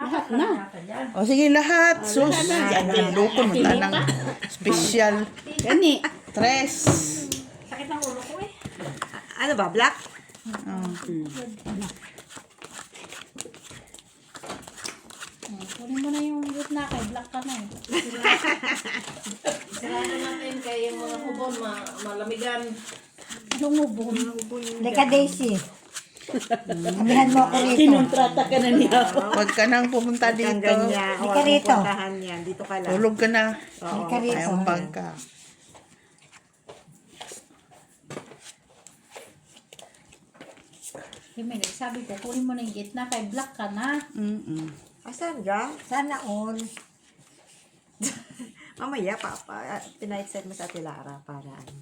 Lahat na. O sige lahat. Sus, yan ang luko mo ng special. Gani. Tres. Sakit ng ulo ko eh. Ano ba, black? Kunin mo na yung gitna kay black ka na eh. Sarado natin kay yung mga kubon, malamigan. Anong ubon? Leka Daisy. Amihan mo ako rito. Kinontrata ka na niya. Huwag ka nang pumunta dito. Hanggang niya. Di ka rito. Puntahan yan. Dito ka lang. Tulog ka na. Leka rito. Ayaw bangka. Himili, sabi ko, kunin mo na yung gitna kay black ka na. Asan ka? Sana all. Mamaya, papa. Pina-excite mo sa Ate Lara para ano.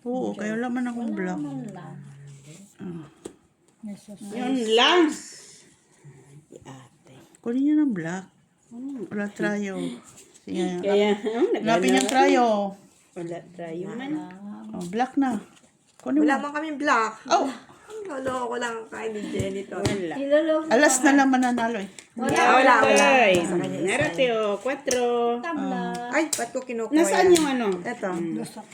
Oo, kayo laman akong black. Naman lang. Jesus. Yun lang. Kunin niyo ng black. Wala trayo. Sige. Kaya, Hanapin yung trayo. wala tayo man. Oh, black na. Kunin Wala mo. man kaming black. Oh, Lolo ko lang kain ni Jenny to. Wala. Ilolong alas na lang mananalo eh. Wala. Ay, Sa kanya isa. narate o, 4. tabla. Ay, ba't ko kinukuha Nasaan yan? yung ano? Ito.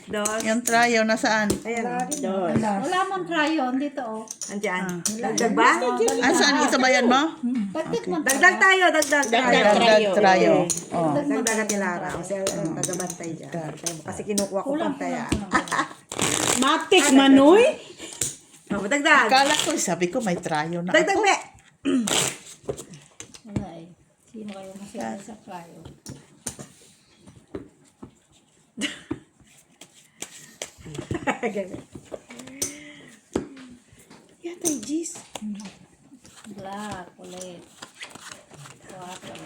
Dos. Yung trayo, nasaan? Ayan. Dos. Wala man crayon dito oh. Andiyan. Dagdag ba? Ah, saan? Ito ba yan mo? Batit mo. Dagdag tayo. Dagdag tayo. Dagdag. Dagdag trayo. Oh. Dagdag Ate Lara. Kasi tagabantay dyan. Kasi kinukuha ko Kulang pantaya. Matik manoy? Oh, dagdag. Kala ko, sabi ko may trayo na Dagdag ako. me. Wala eh. Sino kayo masaya sa crayon? Ganun. Yatay, Jis. Black, ulit. Water.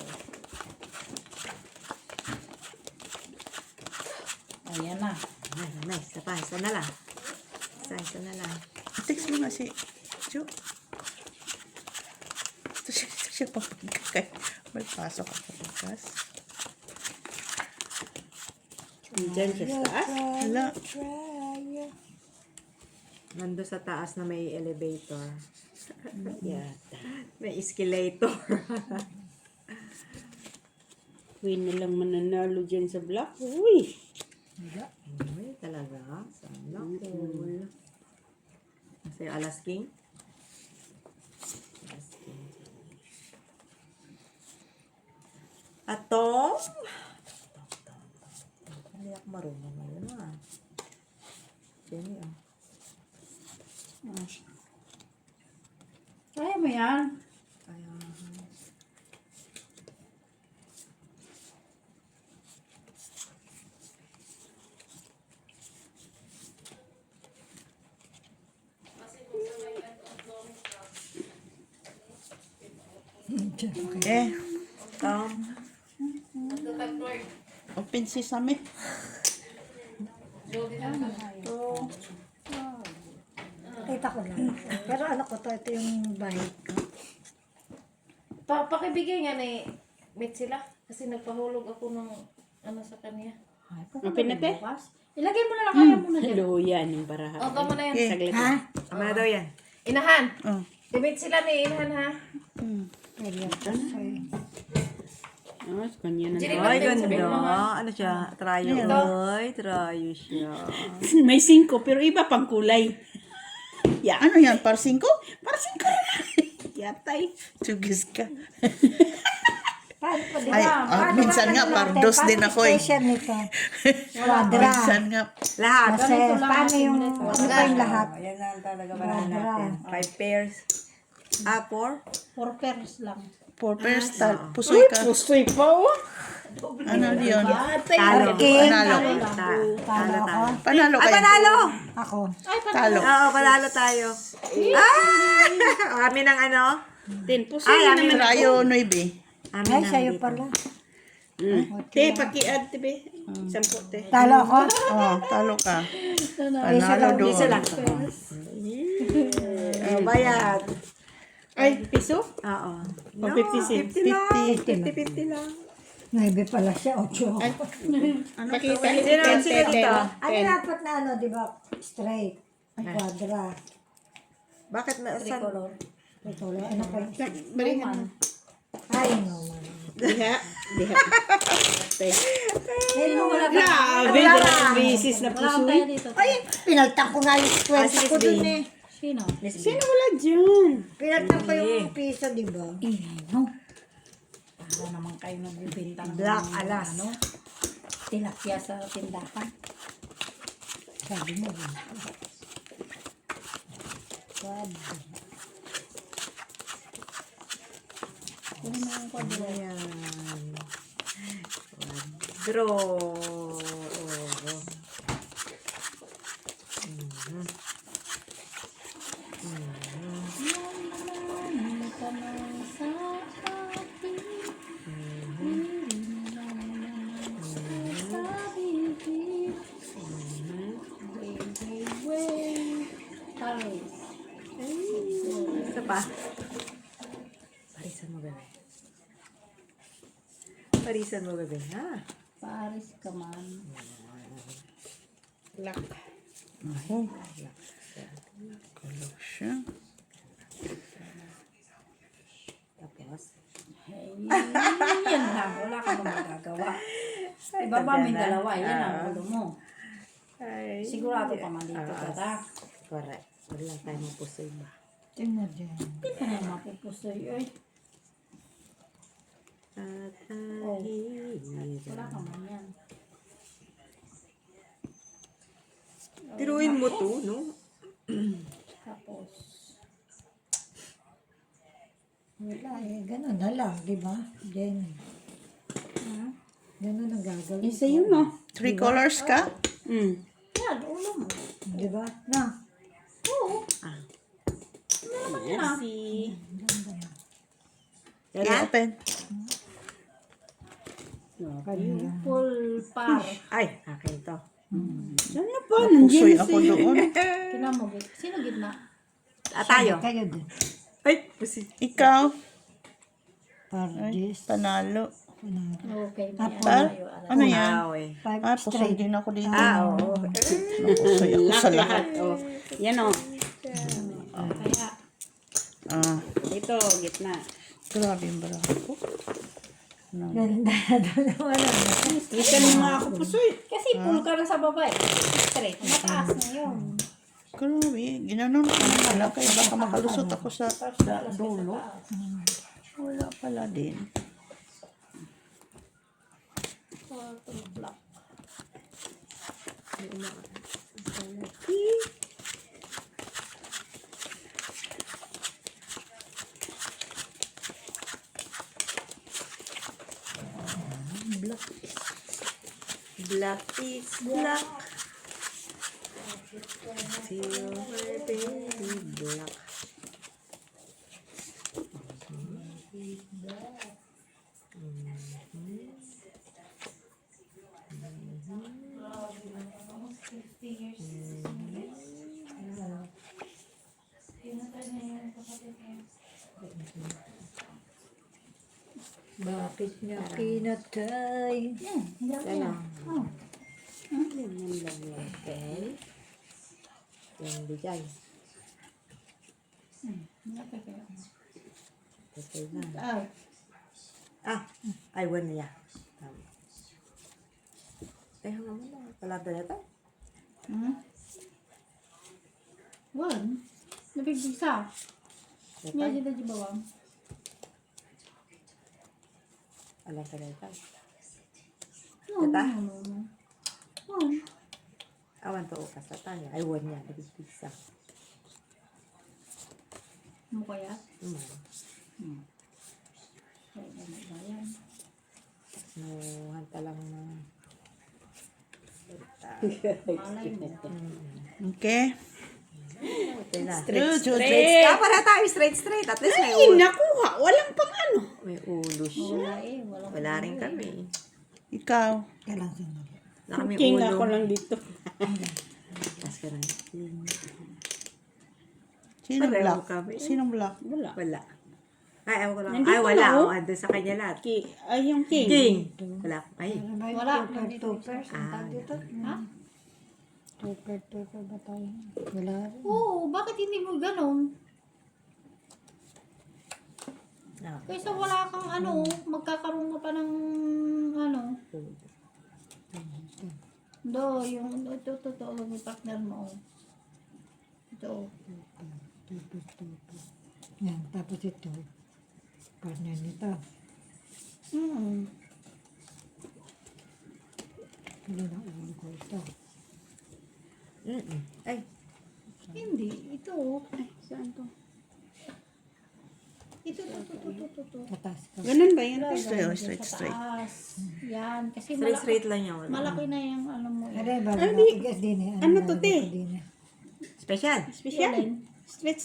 Ayan na. Ay, nice. Isa pa. Isa na lang. Isa na lang. Text mo nga si Jo. Ito siya papagkakay. May pasok ako bukas. Diyan siya sa taas. Wala. Nando sa taas na may elevator. Yata. May escalator. Uy, na lang mananalo dyan sa block. Uy. Ay, talaga. Sana cool. Kasi Alas King. Alas King. Atong. Hindi ako marunong ngayon Jenny Kaya mo yan. Kaya, Eh, Tom. open sesame. Kita ko lang. Pero ano ko to, ito yung bahay ko. Pakibigay nga ni meet sila. Kasi nagpahulog ako ng ano sa kanya. Open na te? Ilagay mo na lang kaya mo na dyan. Luya ng baraha. O, tama na yan. Eh, Saglit. Ha? Tama na daw yan. Inahan. Oh. I-meet sila ni Inahan ha. Oh, kanya na. Jenny, Ay, ba't sabihin mo, ganda. ha? Ano siya? Trayo. Ano Ay, trayo siya. May 5 pero iba pang kulay. Ya. Ano yan? Par 5? Para 5 na. Yatay. Tugis ka. Paano pa, di Ay, ba? minsan nga, par dos din ako eh. Station nito. Quadra. Minsan nga. Lahat. Kasi, paano yung, ano pa yung lahat? Ayan na talaga wala natin. 5 pairs. 4? 4 pairs lang. 4 pairs. Pusoy ka. Pusoy pa oh. Ano yun? Talo. King. Panalo. Talo ako. Panalo Ay, kayo. panalo! Ako. Talo. Oo, panalo tayo. Ah! Amin ang ano? 10 pusoy Ay, na amin naman. Trayo, 9. Amin Ay, ang sa'yo dito. pala. Te, pakiad, te be. 10 te. Talo ako. Oh, talo ka. Isa Panalo lang, doon. Isa lang. Bayad. Ay, piso? Oo. O 50 cents. 50 lang. 50 lang. 9 pala siya, 8 ako. Pakita. Sino dito? Ano dapat na ano, di ba? Straight. Quadra. Bakit? Saan? Ito lang. Ano pa yun? Balikan. Ay, no, man. Diha. Diha. Ayun, wala ka. Grabe, dalawang bisis na Wala pusoy. tayo dito. Ay, pinaltak ko nga yung kwenta ko dun eh. Sino? Sino wala dyan? Pinaltak ko yung piso, di ba? No. Para naman kayo nagbibenta ng Black alas. ano, tilapia sa tindahan. Sabi mo. Kunin mo yung kwadro. Ayan. Quadro. Isa pa. Parisan mo, bebe. Parisan mo, bebe, ha? Paris ka man. Black. Oh. Kalak siya. Tapos, Hey, yan lang. Wala ka bang magagawa. Ibaba mo yung dalawa. Yan ang ulo mo. ay. Sigurado ka man dito ka ta. Correct. Wala tayo mapusoy ba? Tingnan dyan. Hindi ka na mapupusoy. Ay, At wala ka man yan. tiruin mo to, no? Tapos, Wala eh, ganun na lang, di ba? Jenny. Ganun ang gagawin. Isa yun, no? 3 colors ka? yan, ulo mo. Di ba? Na. Oo. Merci. Yeah, open. Full par. Ay, akin to. Saan na ba? Pusoy Nandiyan ako si... doon. Kinamugit. Sino gitna? Tayo. Kayo din. Ay, pusi. Ikaw. Ay, Pardis. panalo. Okay. Par? Ano yan? Awe. Five Ah, pusoy straight. din ako dito. Oo. Pusoy ako sa lahat. Oh. Yan, oh. Kaya, Ah, Ito, gitna. grabe yung barako ko. Ganda na doon naman. Isa na mga ako pusoy. kasi full ka na sa baba eh. Straight. Mataas na yun. Grabe, ginanon ko na pala kaya baka makalusot ako sa dulo. Wala pala din. Black. Black is black. Till my baby black. Bakit niya pinatay? Ano? Yan lang yan. Okay. Yung bigay. Okay na. Ah, Ay, one na yan. Eh, hanggang mo na. Palada na ito. one. Nabigbisa. Niya dito di bawang. Alam ka na ito. No, no, no, no. One. Awan to ukas sa tanya. Ay, one yan. Nabigpisa. Mo kaya? Hmm. Kaya ano ba yan? No, hanta lang na. Malay mo. Okay. Okay na. Straight. Ka para tayo straight. At least may Ay, ulo. nakuha. Walang pang ano. May ulo siya. Wala eh. Wala. Wala rin kami. Ikaw. Kailangan sandali. Wala kami King ulo. ako lang dito. Tapos ka lang. Sino Pareho black? kami. Sinong black? Wala. Wala. Ay, ewan ko lang. Nandito Ay, wala. na, oh. Ando sa kanya lahat. Ay, yung king. King. Wala. Ay. Ano ba Wala. yung two-pairs? Ang tawag dito? Ha? Two-pair ba tayo? Wala rin. Oo, bakit hindi mo ganun? Kaysa wala kang magkakaroon ka pa ng ito, yung partner mo. Ito. Yan, tapos ito. Partner nito. Ano na ulo ko ito? Ay, Hindi, ito. Ay, saan to? Ito. Katas ka. Ganun ba yan? Straight. Yan, kasi straight lang yan. Wala. malaki na yung mo. Aray, bago matigas din eh. Ano to, te? Din eh. Special. Special? Straight.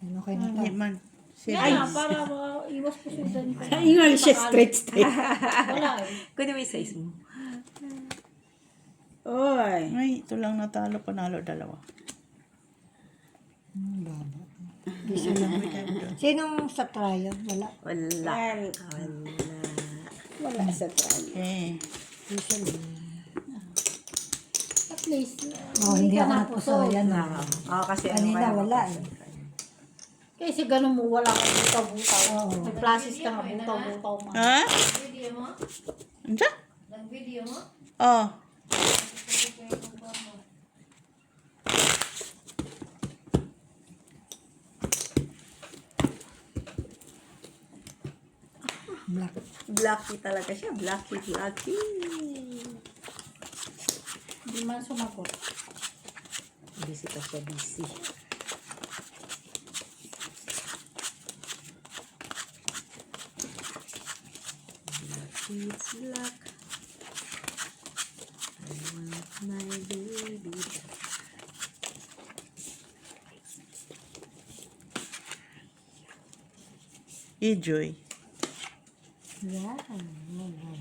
Ano kayo na Hindi man. Yan na, para iwas po sudan ko. Ingal siya straight. Wala eh. Kunin mo yung size mo. Oy. Ay, ito lang natalo, panalo dalawa. Baba. Isa lang may time doon. Sinong sa trial? Wala. Wala. Wala sa tayo. Okay. Isa lang. At least, Hindi ako ka napusoyan. Oo, kasi Kanina wala eh. Kasi ganun mo, wala kang butaw-butaw. Oo. May plasis ka nga, butaw-butaw mo. Ha? Video mo? Andiyan? Nag-video mo? Oh. Black. Blacky talaga siya. Blacky. Hindi man sumagot. Busy pa siya, busy. It's black. I want my baby back. Enjoy. Yan.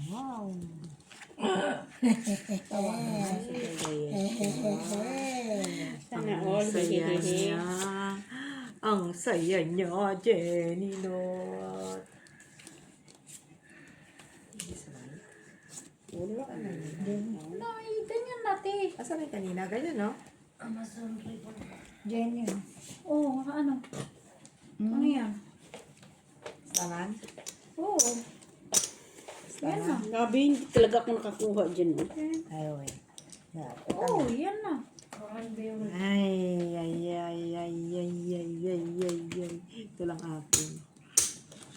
Wow. Sana all. Saya niya. Ang saya niya, Jenny Not. Wala ka na. Ay, ganyan natin. Asan yung kanina? Ganyan, no? Jenny. Oo, ano? Ano yan? Laman? Oo. Yan na. Gabi, hindi talaga ako nakakuha dyan. Ay, wait. Oo, yan na. Ay. Ito lang akin.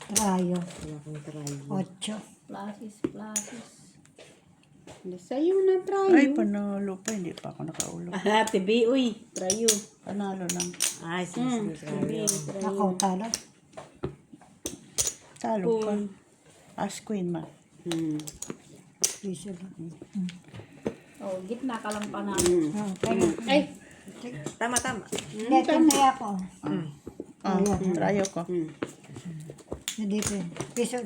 Rayo. Wala akong try. 8. Plasis. Sa'yo na try. Ay, panalo pa. Hindi pa ako nakaulo. Ate B, uy. Trayo. Panalo lang. Ay, sige, try. Ako talo. Talo ka. As queen ma. Piso lang. Oh, gitna ka lang panalo. Ay. Tama. Netintay ako. Oh, trayo ko. Dito yun. Piso.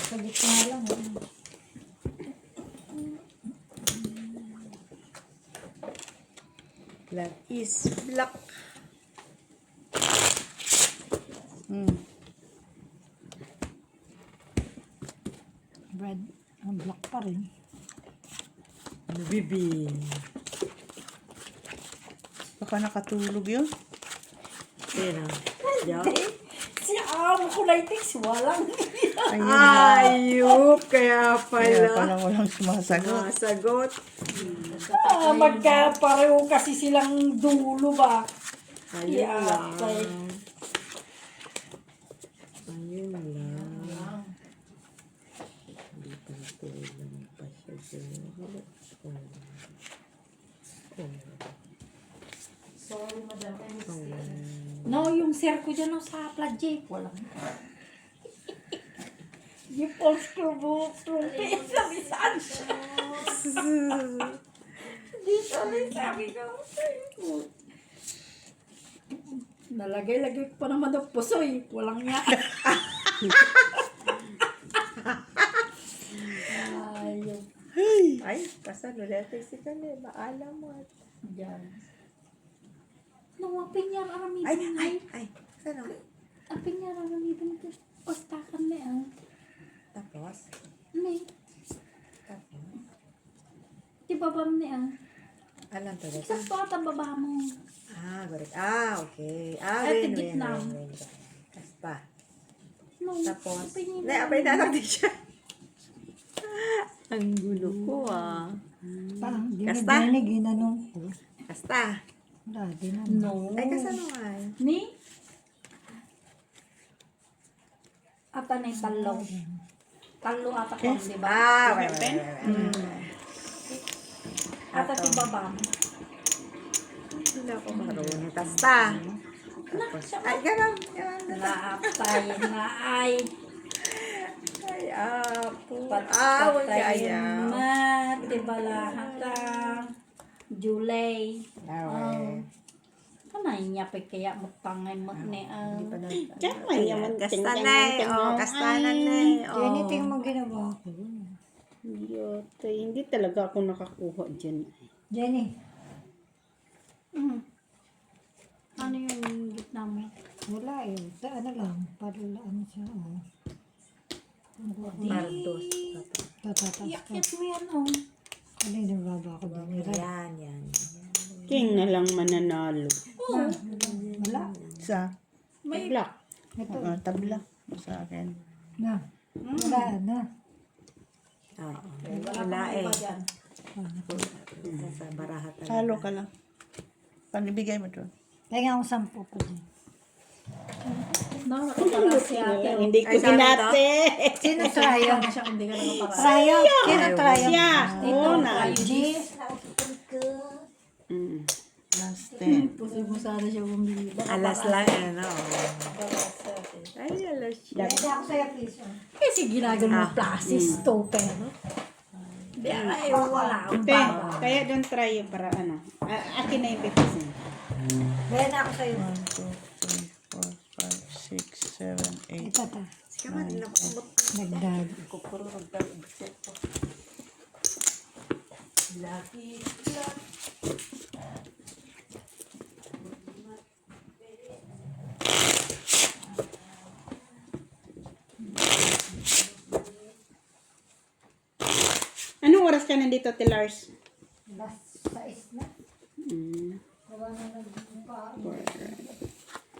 Sa gitna lang. Black is black. Red. Ang black pa rin. Ano, bibi? Baka nakatulog yun. Ayan, Diyan. Si Amo Kulitix, walang. Ayup, kaya Kaya pala. pala walang sumasagot. Masagot. Magkapareho kasi silang dulo ba? Ayun lang. Iatay. Ayun lang. Hindi pa natulog pa siya dyan. Sorry, madam. I mistake. No, yung sir ko dyan sa Plajik, walang. Yung post ko buhok trumpet, sabi saan siya? Dito rin sabi ko. Nalagay-lagay ko pa naman ng pusoy, walang nga. Ayun. Ay, kasan ulit si Kane. Maalam mo. Diyan. Nung pinyar arami Ay. Saan o? ang pinyar arami din ko. Ostakan na ang. Tapos? May. Tapos? Di ba ba ni ang? Alam to. Sakto ata baba mo. Correct. Okay. At Win. gitna. Kasta. No, Tapos, opinion hindi, apay na lang din siya. Ang gulo ko, Parang Kasta? dinidinig, ginanong ko. Kasta. Wala, di na. No. Ay, kasanungan. Ni? Ata na yung talo. Talo ata ko, di ba? Wait. Ata ti baba mo. Hindi ako marunong. Kasta. Tapos, ay, gano'n. Naapay, naay. Ay, apo. Patay Ayaw. mati balahata. Julay. Kanay niya pa kaya matangay matne Hindi pa na. Tama yaman Kastanay. Kastanay. Anything mo ginawa ko. Yote, hindi talaga ako nakakuha dyan. Jenny, Ano yung gitna mo? wala eh. Ano lang, parulaan siya. Mardos. Tatatas ka. Yakit mo yan, oh. Kanina baba ko din. Yan. King na lang mananalo. Wala. Sa May black. Ito. tabla sa akin. Na. Wala na. Wala eh. Iba dyan. Sa barahat. Salo ka lang. Panibigay mo to. Kaya nga akong 10 ko din. No, nakapara si ate. Hindi ko Ay, sabi ginate. Sino tayo? Ano siya kung di ka nakapara? Tayo. Sino tayo? Siya. Ito, Oo na. tayo, G. Last 10. Posible sana siya bumili. Alas lang no? Ay, alas siya. Hindi ako sa'yo, please. Kasi ginagano mo plasis to, pero. Di, ay, wala. Ang Te, baba. kaya don't try yung para ano. Akin na yung 50 Kaya na ako sa'yo. 1, 2, 3, 4, 5, 6, 7, 8. Ito ta. Kaman, nakumot. Nagdag. Anong oras ka nandito, Lars? Last 6 na.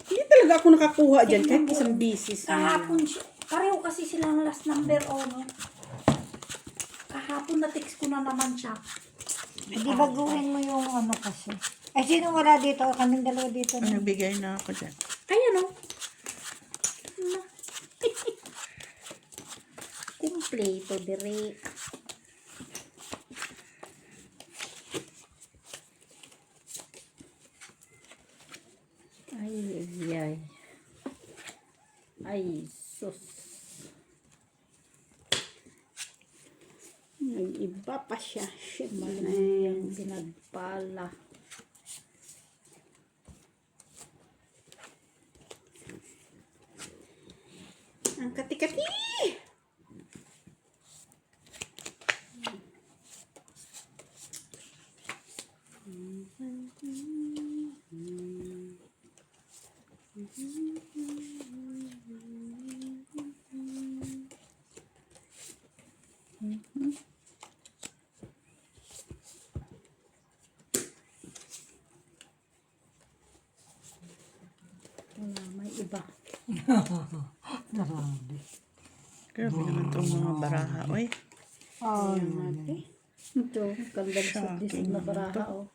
Hindi talaga ako nakakuha dyan kahit isang bisis. Kahapon siya. Pareho kasi silang last number, oh, no? Kahapon na-text ko na naman siya. Hindi baguhin mo yung ano kasi. Ay, sino wala dito? Kaming dalawa dito. Na. Nabigay na ako dyan. Ayan, oh. Kumpleto, dire. Ay. Ay, sus. Nag-iba pa siya. Shit. Mali ang pinagpala. Ang kati-kati! Wala, may iba. Grabe. Grabe naman itong mga baraha. Uy, Ito, kandang sa disig na baraha, oh.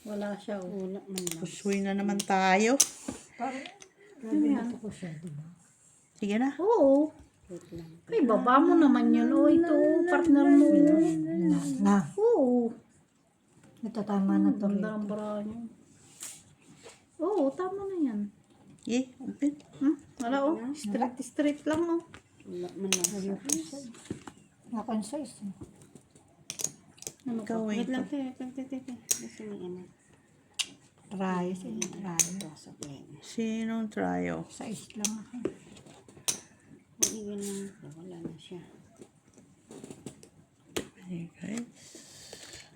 Wala siya, oh. Wala man lang. pusoy na naman tayo. Grabe na ko siya, diba? Sige na. Oo. Ay, baba mo naman yun. Oh, ito, partner mo. Na. Oo. Ito tama na to. Ganda ng baraha niyo. Oo, tama na yan. Open. Wala, oh. Straight lang, oh. Wala man lang. Nakonsise. Ano Ikaw, wait. Wait lang, te. Kasi may ano. Try. Try. Pasok yan. Sinong tryo? 6 lang ako. Iwan lang. Wala na siya. Okay, guys.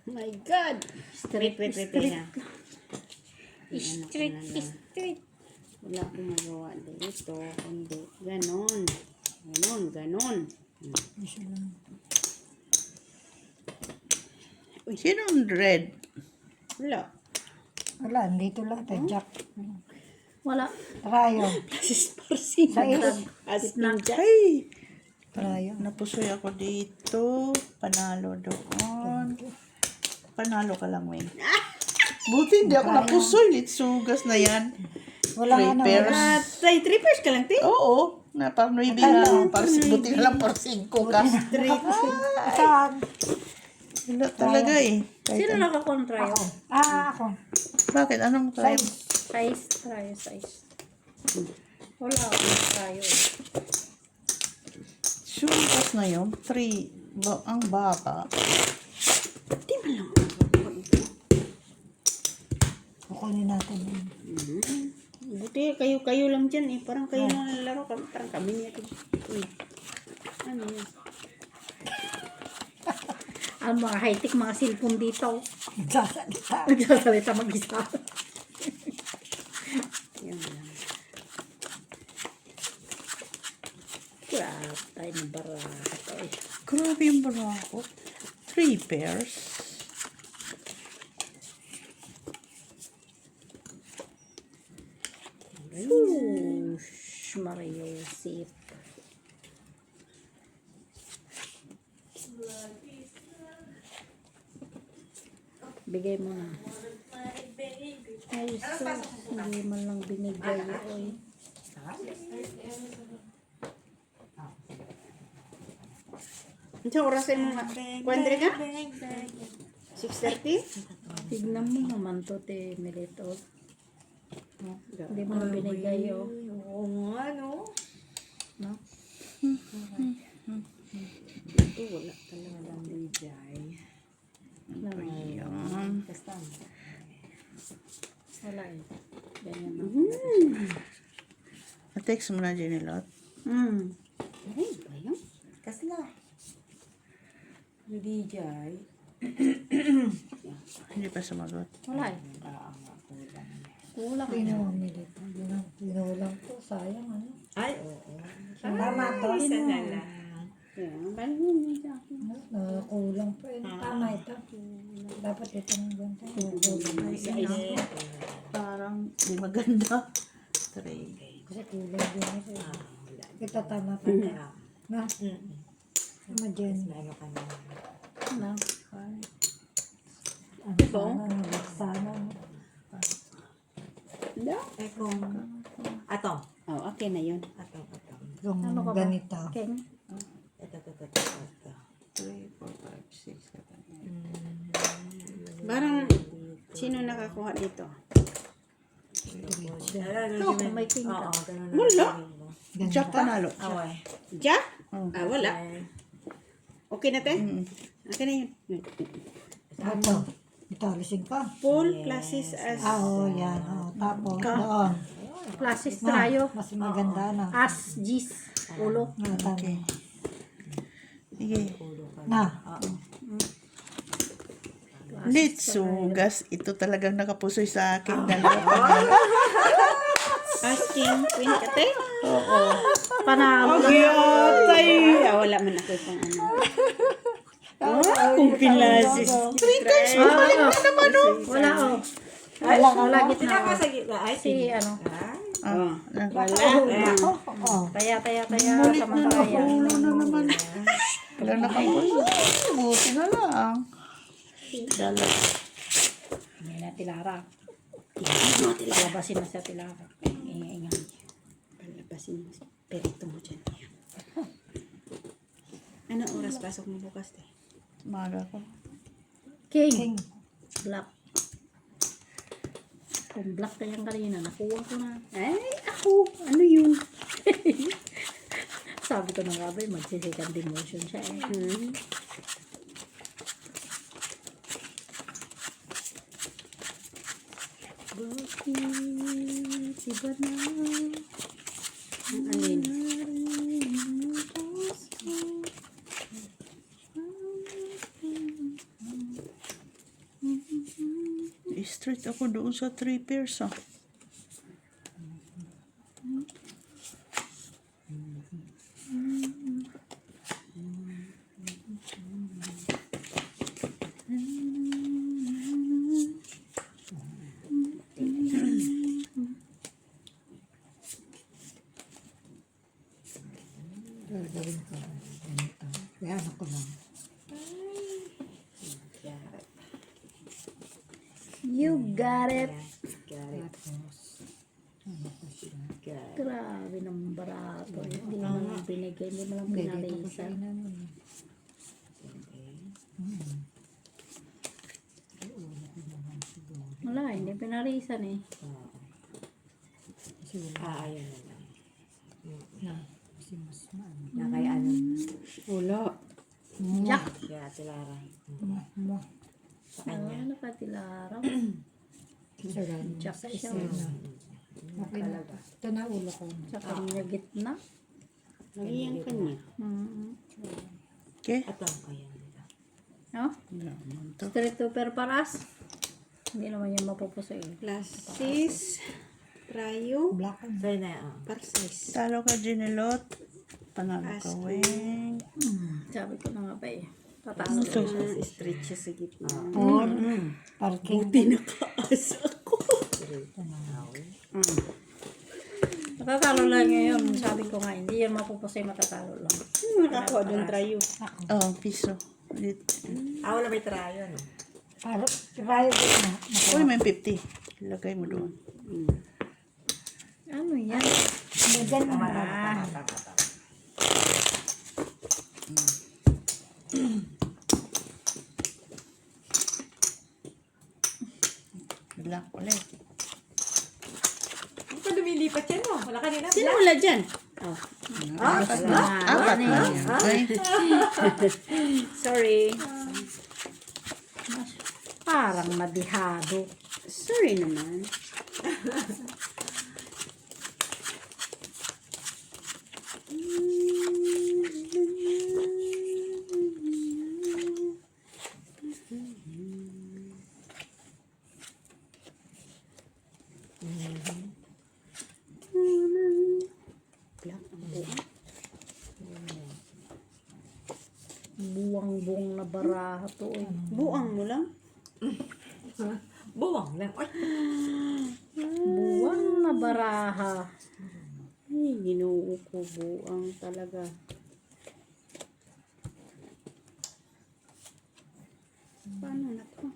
My God! Straight. Straight. Wala akong magawa dito. Kundi, ganon. Isa lang. Sinong red? Wala. Wala, dito lahat eh. Jack. Wala. Rayo. Plus parsing. Sais. As in Jack. Ay! Rayo. Napusoy ako dito. Panalo doon. Panalo ka lang, Wing. Buti hindi ako napusoy. Litsugas na yan. Wala Three ano. pairs. Ah, try 3 pairs ka lang, te. Oo. Na pang 9 lang. Buti na lang par 5 ka. Saan? Wala talaga eh. Sino nakakontra yun? Ako. Bakit? Anong try? Size. Tayo size. Wala akong tayo. Sugas na yun. 3. Ang baka. Kukunin natin yun. Buti kayo lang dyan eh. Parang kayo lang nalaro. Parang kami niya. Uy. Ano yun? Ang mga high-tech mga cellphone dito. Sasalita. Nagsasalita mag-isa. Yan lang. Crap. Tayo ng baraka. Eh. Grabe yung barako. 3 pairs. Whoosh, Mario Sip. Bigay mo na. Ay, sus. Hindi man lang binigay. Oy. Sa orasin mo nga. Kwendre ka? 6:30? Tignan mo naman to, te, Milito. Hindi mo na binigay, oh. Oo nga, no? No? Ito wala talaga lang DJ. Ayan. Wala eh. Ganyan na. Na-text mo na, Jenilot. Ay, ba yun? Kasi na. DJ. Hindi pa sumagot. Wala eh. Kulang. Pinamamilito. Pinulang to. Sayang ano. Ay, oo. Tama to. Isa na lang. Kaya, kaya yun sa akin. Kulang pa yun. Tama ito. Dapat ito ng ganito. Kulang. Parang di maganda. 3. Kasi kulang din ito. Ito tama pa na. Na? Tama dyan. Ano ka na? Na. Ano sana? Nabaksana. No? Eh kung... Ato. Oh, okay na yun. Ato. Kung Ano ka ba? ganito. King. Ito. 3, 4, 5, 6, 7. Parang, sino nakakuha dito? Kung may king ka. Oo, ganun na. Wala. Jack panalo. Away. Jack? Oh. Ah, wala. Okay na, te? Okay na yun. Ito. Ito, alising ka. Full classes as... Oo, yan. Tapos, doon. Classes tayo. Mas maganda na. As, G's, ulo. Okay. Sige. Na. Litsugas. Ito talagang nakapusoy sa akin. Dalawa. Asking queen ka, te? Oo. Panalo. Yatay! Ah, wala man ako pang ano. Kung classes. 3 times. Bumalik na naman, oh. Wala, oh. Wala gitna. Sila ka Oh. sa gitna. Ay, Si, ano. Oh, Wala. Oo. Taya. Bumalik na Sama taya. nakaulo na naman. Wala nakapusoy. Buti na lang. Dalawa. Hindi na tilara. Palabasin na siya tilara. Ingay. palabasin mo. Perito mo dyan. Ano oras pasok mo bukas, te? Maga ko. King. Black. Kung black ka yan kanina, nakuha ko na. Ay, ako! Ano yun? Sabi ko na nga ba, magsisikan demotion siya eh. Bakit? Iba na. Ang alin? Straight ako doon sa 3 pairs, ah. You got it. Tapos, Grabe ng barato. Hindi mo lang binigay, hindi mo lang pinalisan. Wala, hindi pinalisan eh. Ayun na lang. kasi mas maano. Na kay ano. Wala. Jack. Kaya Ate Lara. Mo. Sa kanya. Ano ka tilarang? Jack Jack isa siya. na. Okay na. Ito na ulo ko. Sa kanya gitna. Nagiyang kanya. Okay. At ang kaya nila. No? Wala naman to. Street Super Paras. Hindi naman yan mapupusoy. Plastis. Prayo. Black and Sa'yo na yan. Parsize. Talo ka, Ginelot. Panalo ka, Weng. Sabi ko na nga ba eh. Tatalo siya. Straight siya sa gitna. Or, parking. Pinakaas ako. Matatalo lang ngayon. Sabi ko nga, hindi yan mapupusoy, matatalo lang. Nakakuha doon trayo. Oh, piso. Ulit. Wala may trayo, ano? Parang, rayo ko na. Uy, may 50. Lagay mo doon. Ano yan? Ganyan na. Black ulit. Hindi pa lumilipat yan, no? Wala kanina. Sino wala dyan? Oh. Apat na. Apat na. Okay. Sorry. Parang madihado. Sorry naman. Buwang-buwang na baraha to eh. Buang mo lang. Buwang lang. Ay, Buwang na baraha. Ay, ginoo ko. Buang talaga. Paano na to?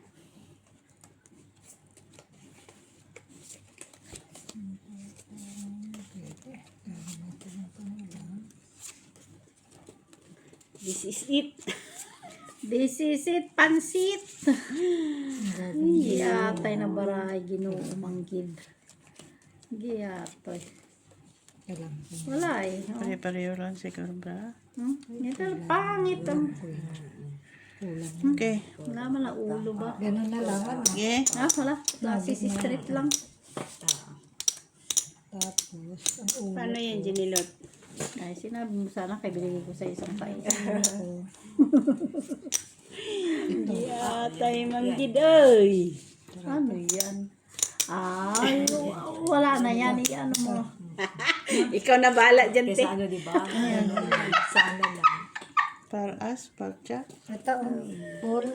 This is it. This is it, pansit. Giyatay na barahay, ginuumanggid. Giyatay. Wala eh. Oh. Pare-pareho lang siguro ba? Ito, pangit. Okay. Wala man na ulo ba? Ganun na lang. Ano? Okay. Wala. Lasis street lang. Tapos, ang ulo Paano yan, Ginilot? Ay, sinabi mo sana kay binigay ko sa isang país. ko. Yatay manggid, ay. Ano yan? Ay, wala na yan. Ano mo? Ikaw na bahala dyan, te. kesa ano, di ba? Sa ano lang. Paras, pagcha. Ito, full.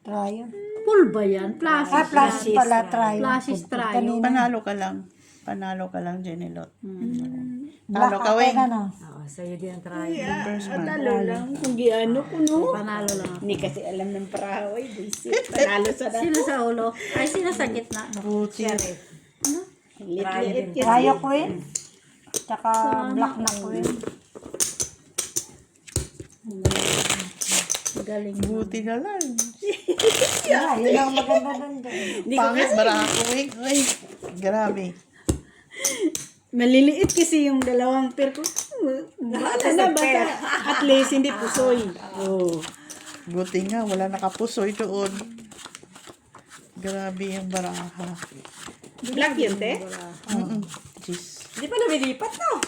Trayo. Full ba yan? Plastic. Plastic pala, trayo. Plastic trayo. Panalo ka lang. Panalo ka lang, Ginelot. Black Panalo ka, ako Weng. na, no? Oo, sa'yo din ang trayo. First man. Talo lang. Kung giano ko, no? Panalo lang. Hindi kasi alam ng parahoy. Buisit. Panalo sa dati. Sino sa ulo? Ay, sino sa gitna? Buti. Lit-lit kasi. Trayo queen. Tsaka black na queen. Galing. Buti ka lang. Yeah, yun ang maganda dun. Pangit, bara ako, Weng. Ay, grabe. Maliliit kasi yung dalawang pair ko. Bahala na, basta at least hindi pusoy. Oh. Buti nga, wala nakapusoy doon. Grabe yung baraha. Black yun, te? Jeez. Hindi pa lumilipat, no?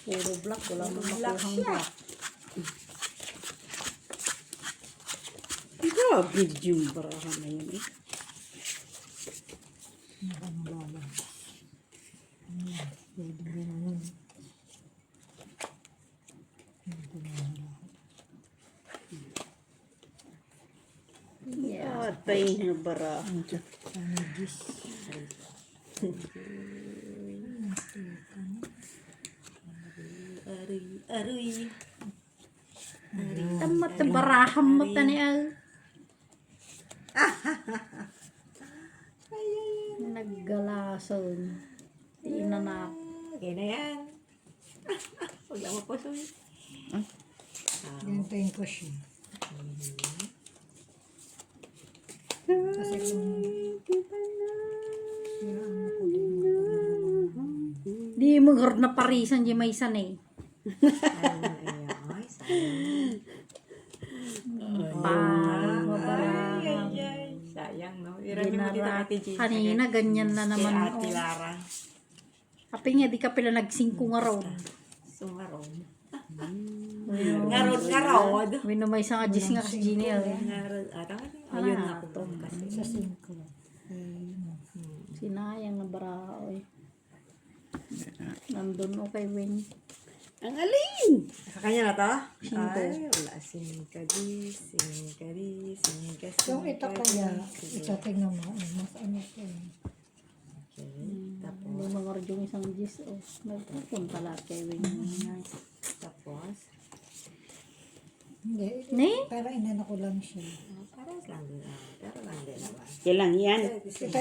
Puro black. Wala mo Black makuhang siya. black. Grabe yung baraha na yun, eh. Yatay na baraha. Aroy. Tamat na baraham mo tani al. lason. Tiin na na. Okay na yan. Huwag lang mapusoy. Gantayin ko siya. Kasi kung di mo gar na parisan di may sanay. Ay, sayang. Sayang, no? Iramin mo din ang Ate G. Kanina ganyan na naman. Kay Ate Oh. Lara. Kapag nga di ka pala nagsingko nga raw. Sumaron. Ngarod. Wino may isang adjust nga kasi Gini. Ngarod. Ayun nga po kasi. Sa 5. Sinayang na baraoy. Nandun o kay Wing. Ang alin! Sa kanya na to? Ay, wala. Singkadi. Yung ito kaya, ito tingnan mo. Mas ano ito. Okay. Tapos, Hindi mo nga yung isang gis. O, nagpupunta lahat kay Wing. tapos, Hindi. Ne? Pero inano ko lang siya. parang lang din. Pero lang din naman. Kailang yan. Ito.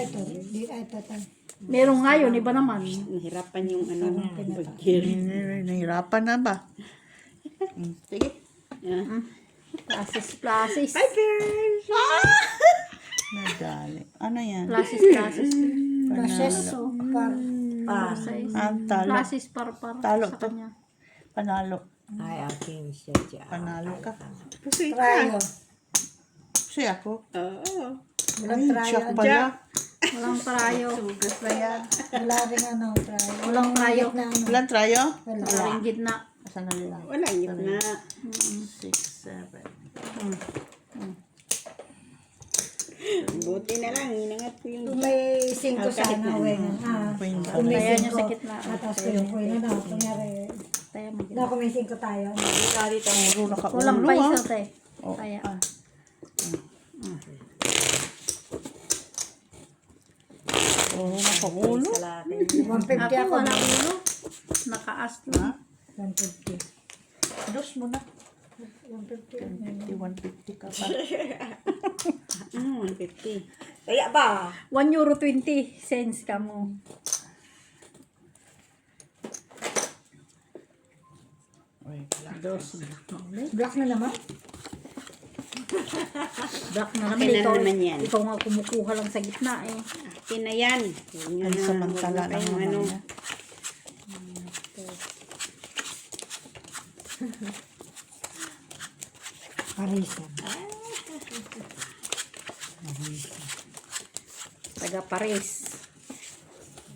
Ito. Meron nga yun, iba naman. Nahirapan yung burger. Nahirapan na ba? Sige. Ah. Plasis. Nadali. Ano yan? Plasis. Process. Talo. Plasis par Talo sa to. kanya. Panalo. Ay, aking siya dyan. Panalo ka. Pusoy ka. Tryo. Siya ako. Oo. Walang Ay, tryo. Jack pala. Walang prayo. Sugas na yan. Wala rin ano, tryo. Walang prayo. Na ano. Walang tryo? Wala. Walang gitna. Asan na nila? Wala, gitna. 6, 7. Buti na lang, inangat ko yung... Kung may 5 sana, Weng. Kung may Kaya niya 5. sa gitna. Tapos ko yung kuya na. Kunyari, Kaya mo na kung may 5 tayo. Puro nakaulo Walang pa ah. isa, te. Oh, Kaya. Puro nakaulo. Salatin. 150 Ako, ako. wala ulo. Nakaas lang. 150. Dos mo na. 150. 150 ka pa. 150. Kaya ba? €1.20 ka mo. Wait lang. Black na naman. Black na naman. Akin na Ikaw, naman yan. ikaw nga kumukuha lang sa gitna eh. Akin na yan. Ay, samantala lang naman ano. niya. Parisan. Taga Paris.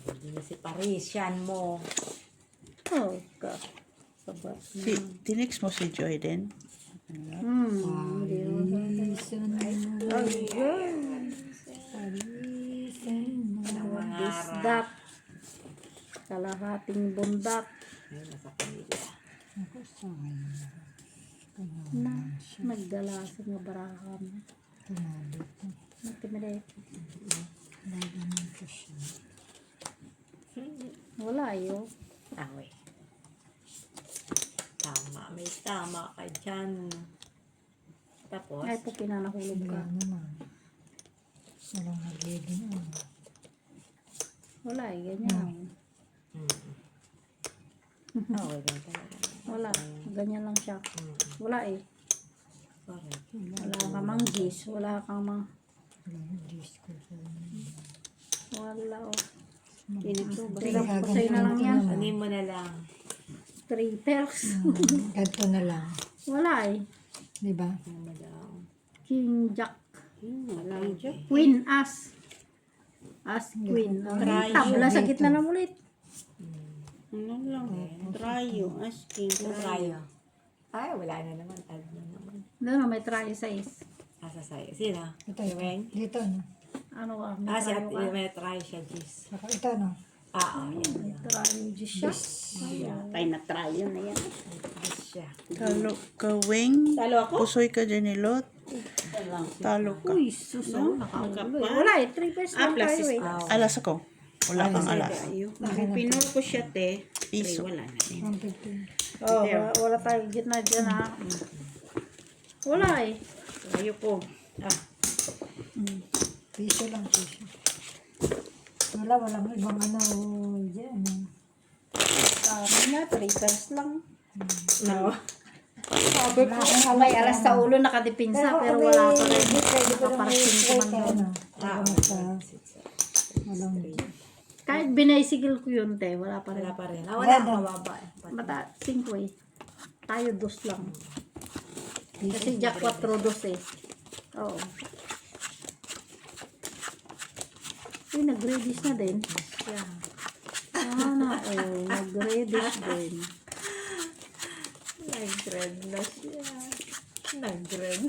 Hindi na si Parisian mo. Oh, ka. Sabat. Tinix mo si Joy din. Hindi mo. What is that? Kalahating bundak. Ay, nasa pamilya. Na, nagdalasan nga barahan. Nagtimide. Wala yun. Tawi. Tama. May tama ka dyan. Tapos, Ay, po pinanahulog ka. Wala naman. Walang nagiging ano. Wala eh, ganyan. wait lang talaga. Wala. Ganyan lang siya. Wala eh. Correct. Wala kang manggis. Wala kang mga... Walang disco. Wala oh. Sa'yo na lang yan. Sanin mo na lang. Strippers. Ganito na lang. Wala eh. Diba? Ano mo daw? King Jack. Wala dyan. Queen As. As Queen. Wala sa gitna lang ulit. Ano lang. Tryo. Asking. Tayo. Ay, wala na naman. Add na naman. Doon may try size. Asa sa'yo. Sino? Ito Si yun. Weng? Dito no. Ano ka? May Si try Ate, ka? may try siya, Gis. Saka ito no. Yan. May try siya. Tayo na tryo na yan. Gis siya. Talo ka, Wing. Talo ako? Pusoy ka, Jenilot. Talo ka. Uy, suso. Wala eh. 3 pesos lang plus tayo eh. Alas ako. Wala kang alas. Tayo. Kung pinul ko siya, te. Piso. Wala na. 150. Oh, wala tayo gitna dyan ha. Wala eh. Tayo ko. Piso lang piso. Pero Wala, walang ibang ano dyan. Kami na, 3 pairs lang. No. Wala akong May alas sa ulo nakadipinsa pero wala pa rin. Pwede ko lang Nakaparating ko man doon. Walang Kahit binicycle ko yun, te, wala pa rin. Wala pa rin. Wala, Wala. mababa eh. Mata, 5 eh. Tayo 2 lang. Kasi Jack 4 2 eh. Oo. Uy, nag-reddish na din. Yeah. Nag-reddish din. Nag-red na siya. Nag-red.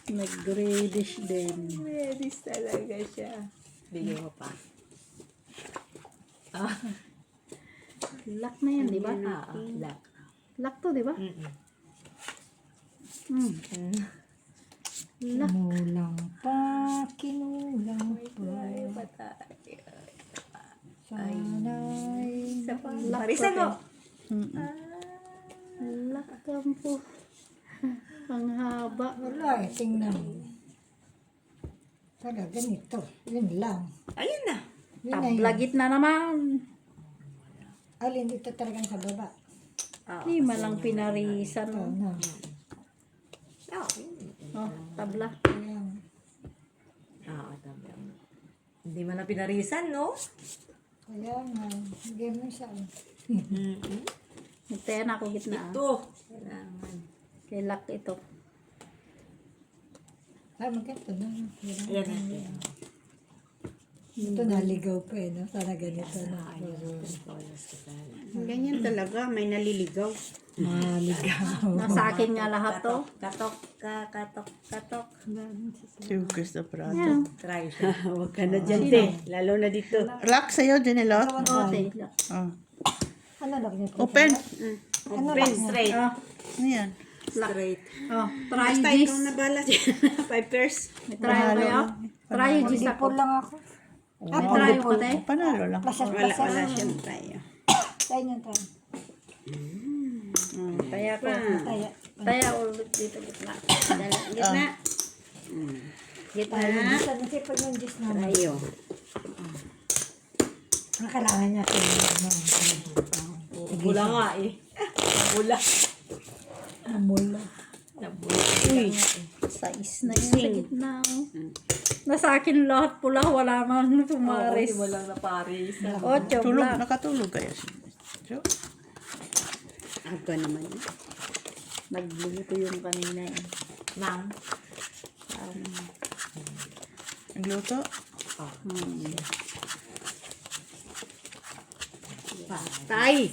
Nag-reddish din. Redis talaga siya. Bigay mo pa. Lock na yan, di ba? Black. Lock to, di ba? Mm-mm. Lock. kinulang pa. Sana'y Marisan mo. Lock po. Ang haba. wala eh, tingnan. Talaga ganito. Yun lang. Ayun na. Yun na yun. Tablagit na naman. Alin dito talagang sa baba. Hindi malang pinarisan. Ito Oh. na. Oh, tabla. Ayan. Tabla. Hindi man na pinarisan, no? Kaya nga. Game mo siya. Nagtaya na ako gitna. Ito. Kailangan. Kay lock ito. Ay, magkito na. Ayan na. Ito naligaw pa eh, no? Sana ganito na. Ganyan talaga, may naliligaw. Maligaw. Nasa akin nga lahat to. Katok. Katok. Sugas na prato. Yan. Try siya. Huwag ka na dyan, te. Lalo na dito. Lock sa'yo, Janelot. Okay. Oh. Ano lang nito? Open. Ano lang niya? Straight. Oh, Ano yan? Straight. oh, try Basta this. ikaw na bala dyan. 5 pairs. May try kayo? Try this Hindi ako. po lang ako. May try ko te. Panalo lang. Wala siyang tayo. Tayo niyan tayo. Taya ko. Tayo. Taya ulit dito gitna. Gitna. Gitna. Sa nasipag yung Diyos naman. Tayo. Ang kailangan niya Bula nga eh. Bula. Namula. Uy. Sais na yun sa gitna. Oh. Nasa akin lahat pula. Wala man tumaris. Hindi mo lang na Paris. 8 Tulog, black. nakatulog kaya siya. So, Aga naman. Nagluto yung kanina eh. Nang. nagluto. Tay.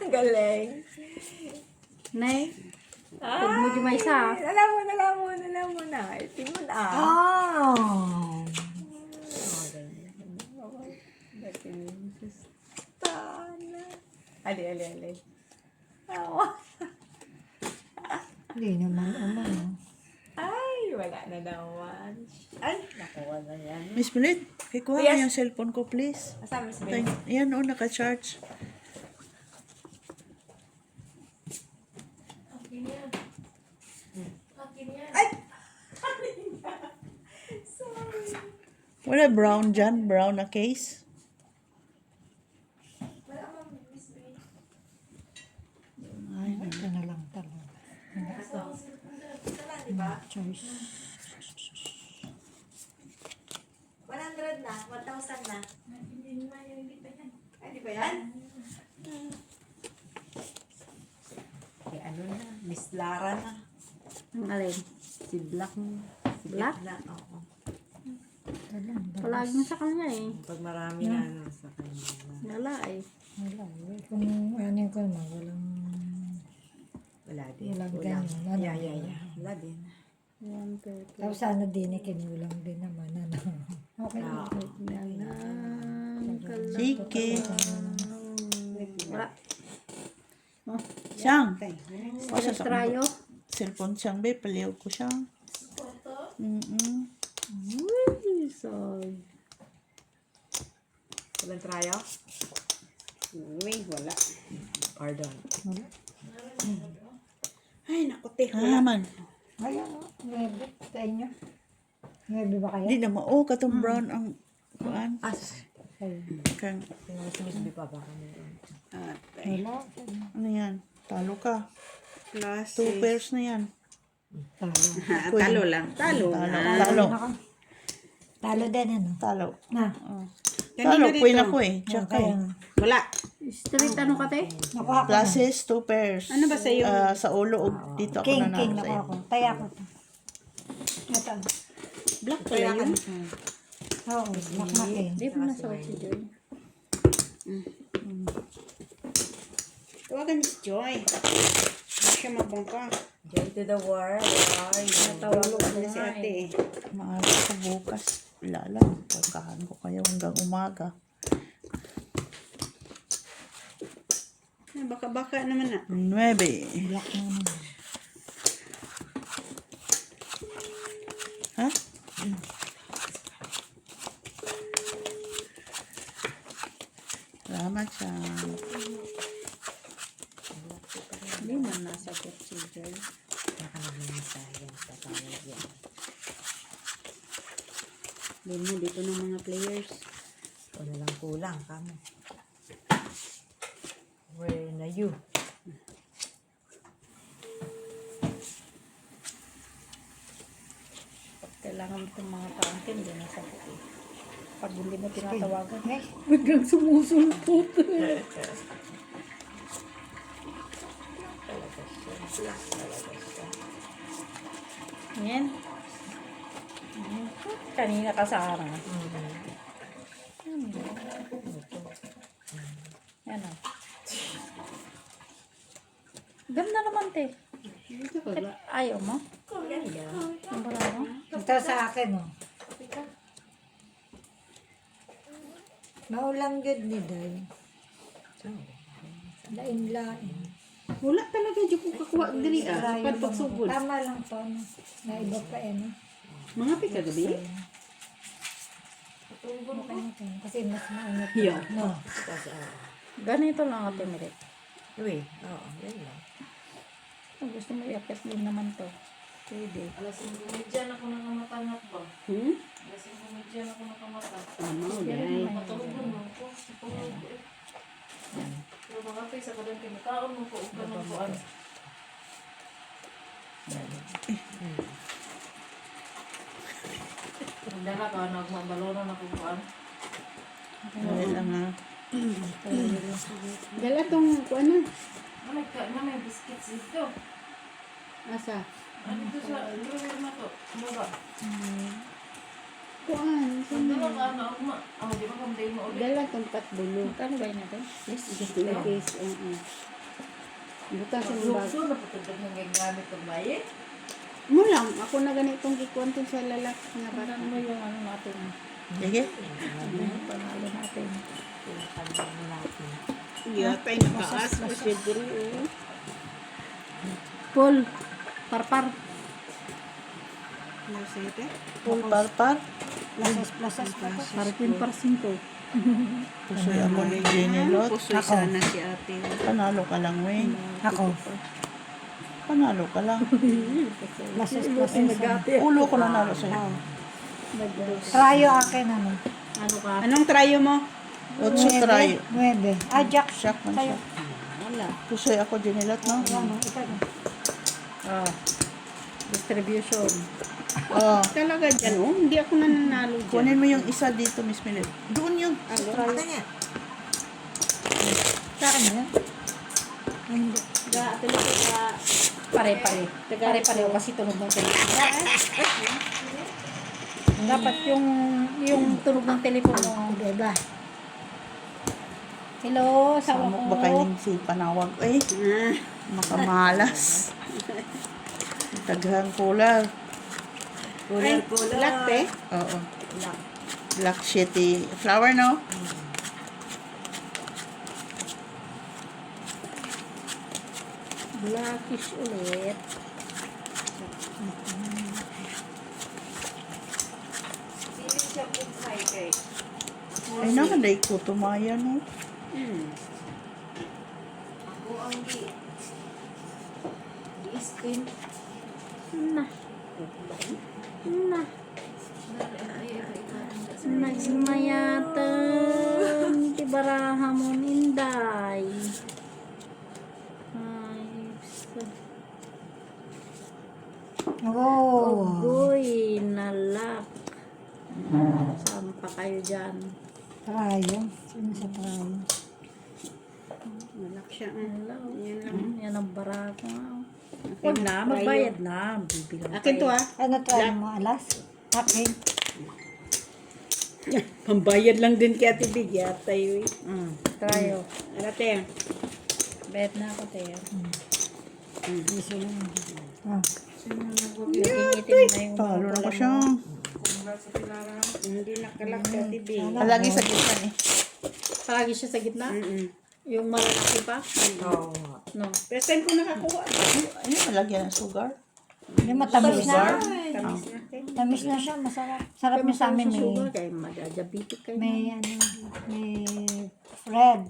Galing. Nay. Pag mo di may isa. Alam mo na. Tingnan Oh! Ali. Hindi naman umano. Ay, wala na naman. Ay, nakuha na yan. Miss Belit, kuha Yes. mo yung cellphone ko, please. Asama si Ben. Yan o, naka-charge. Wala brown dyan, brown na case. Ito na lang talaga. Choice. 100 na, 1,000 na. Ay, di ba yan? Eh, ano na, Miss Lara na. Ang alin. Si Black. Black? Na, oo. Palaging sa kanya eh. Pag marami na, ano, sa kanya. Wala eh. Wala. Kung ano ko naman, walang... Wala din. Walang Wala. ganyan. Ano? Yeah. Wala din. Tapos sana din kinulang din naman. Ano? Okay. Sige. Wala. Siyang. O, Sa sa trayo. cellphone siyang, be. Paliw ko siyang. Uy, so. Walang trayo? Uy, wala. Pardon. Wala. puti. Ah, man. Ayan o, 9 sa inyo. 9 ba kayo? Di na mo. Katong brown ang kuan. Ayun. Kang, Wala. ano yan? Talo ka. Plus 2 pairs na yan. Talo. Talo lang. Talo. Talo. na. Talo. Ako. Talo din ano. Talo. Na. Talo. Kanino dito? Queen ako eh. Tsaka Kaya eh. nga. Wala. Straight ano ka, te? Nakuha ko na. Pluses, 2 pairs. Ano ba sa'yo? Sa ulo o dito ako King, nanalo nakuha sa'yo. ko. Taya ko to. Ito. Black pala yun. Oo, nakmak eh. Di mo nasuot si Joy. Tawagan niyo si Joy. Hindi siya magbangka. Joy to the world. Where are you? Natawag na si ate eh. Maaga ko bukas. Lala. Pagkahan ko kayo hanggang umaga. Baka naman na. 9. Black na naman. Ha? Salamat siya. Hindi mo nasagot si Joy. Doon mo dito ng mga players. Wala lang kulang kamo. Where na you? Pag kailangan mo itong mga kaangkin, hindi nasagot eh. Pag hindi mo tinatawagan, Eh, biglang sumusulpot. Yan. Kanina ka sa araw. Yan o. Ganda naman, te. Dito ka ba? Ayaw mo? Ang bara mo? ito sa akin oh. Maulang good ni Day. Lain-lain. Wala talaga dyan kung kakuha diri ah. Rayo Kapag lang pagsugod. ako. Tama lang to. No? Na iba pa eh. No? Mga pika gabi. Kasi mas mainit. Yeah. No. Ganito lang ate Miret. Uy, oo, yan lang. Kung gusto mo iakit din naman to. Pwede. Alas 5:30 ako nakamatangat ba? Alas 5:30 ako nakamata. Ano, dahil. Matulugan mo ko. Pero mga ate, sa kadang kinakaon mo ko. Uka ng kuan. Nagdala ka, nagmabalonan ako kuan. Wala lang ha. Dala tong ano. May biscuits dito. Asa? Ano dito sa drawer na to? Baba. Kuan. Nagdala ka, naugma. Di ba kamday mo ulit? Dala tong patbulo. Kano ba yun natin? Just in case. Buta sa mga bag. Lukso na patutog ng gagamit ng baye. Mo lang. Ako na ganitong gikuan to sa lalak nga bata. Ano mo yung ano natin? Sige. Yung panalo natin. Yata ay nakaas. Kasi diri oh. Paul. Parpar. Ano sa ite? Par. Plasas pa to. Parpin par 5. Pusoy ako ni Jenny Lot. Pusoy sana si ate. Panalo ka lang, Wayne. Ako. Panalo ka lang. Plasas. Ulo ko nanalo sa'yo. Rayo akin ano. Ano ka? Anong trayo mo? 8 try. 9. Ah, Jack. Shock man siya. Wala. Pusoy ako, Jenny Lot, no? Ano, ito na. Ah. Distribution. Oh. Talaga dyan oh. Hindi ako nananalo dyan. Kunin mo yung isa dito, Miss Millet. Doon yun. Sa akin na yan? Ay, hindi. Pare-pare. Pare-pareho kasi tunog ng telepono. Dapat yung tunog ng telepono. Diba? Hello, sawa Samok ko. ba kayong si Panawag? Eh, makamalas. Taghang kular. Ay, latte. Oo. Black shitty flower, no? Blackish ulit. Ay, nakaday ko tumaya, no? skin. Na. Na. Nagmayatan. Tibaraha mo ninday. Ay, Oh. Uy, nalak. Saan pa kayo dyan? Prayo. Sino sa prayo? Malak siya. Hello. Yan lang. Yan ang barako nga. Huwag na, magbayad na. Bibilang Akin to ah. Ano try mo, alas? Akin. Pambayad lang din kay Ate Big. Yatay. Tayo. Ate. Bayad na ako, Teo. Iso lang. Ah. Nag-ingitim na yung Talo na ko siya. Hindi nakalak kay Ate Big. Palagi sa gitna eh. Palagi siya sa gitna? Yung malalaki pa? Oo. No. First time ko nakakuha. Ano yung malagyan ng sugar? Hindi matamis na. Tamis na. Tamis na siya, masarap. Sarap niya sa amin Sugar may, kayo, madadiabetic kayo. may Fred.